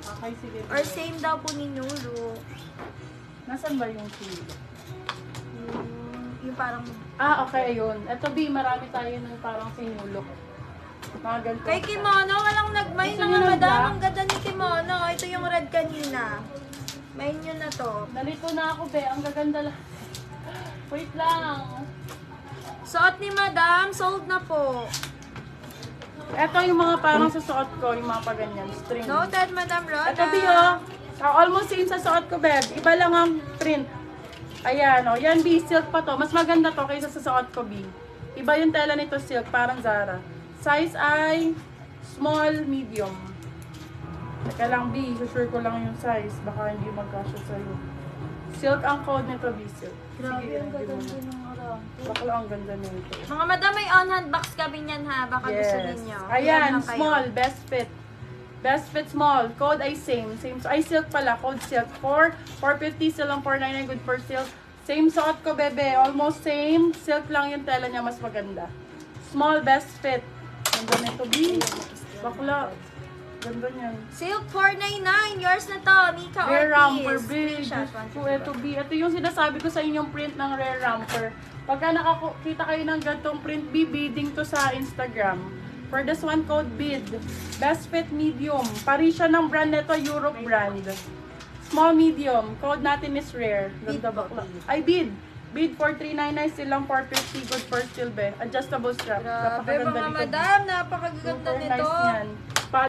Okay, sige. Or same daw po ni Nuru. Nasaan ba yung sili? Yung parang... Okay, ayun. Ito, B, marami tayo ng parang sinulok. Mga ganito. Kay kimono, walang nagmay Gusto na niyo nga ng madam. black? Ang ganda ni kimono. Ito yung red kanina. Main nyo na to. Nalito na ako, be. Ang gaganda lang. Wait lang. Suot ni madam, sold na po. Ito yung mga parang susuot ko, yung mga paganyan, string. Noted, Madam Rona. Ito, B, oh. Almost same sa suot ko, beb. Iba lang ang print. Ayan, oh. Yan, B, silk pa to. Mas maganda to kaysa sa suot ko, B. Iba yung tela nito, silk. Parang Zara. Size ay small, medium. Teka lang, B. Susure ko lang yung size. Baka hindi magkasya sa'yo. Silk ang code nito, B, silk. Grabe, Sige, ang hindi ganda mo na. ng aramco. Bakla, ang ganda nito. Mga madam, may on-hand box kami niyan ha. Baka gusto ninyo. Ayan, lang kayo. small, best fit. Best fit small. Code ay same. Ay, silk pala. Code silk. 450 silang 499 good for silk. Same suot ko, bebe. Almost same. Silk lang yung tela niya. Mas maganda. Small, best fit. Ganda nito, B. Bakla. Ganda niyan. Silk 499. Yours na to. Nika Rare Ortiz. Ramper, B. Screenshot, Gusto ko, ito, B. Ito yung sinasabi ko sa inyong print ng Rare Ramper. Pagka nakakita kayo ng gantong print, B, bidding to sa Instagram. For this one, code bid. Best fit medium. Parisya ng brand nito, Europe brand. Small medium. Code natin is rare. Ganda Bid po, bakla. bid. Ay, bid. Bid for 399 silang 450. Good for still, be. Adjustable strap. Grabe Napakaganda mga nito. madam. Napakaganda Super nito. nice yan.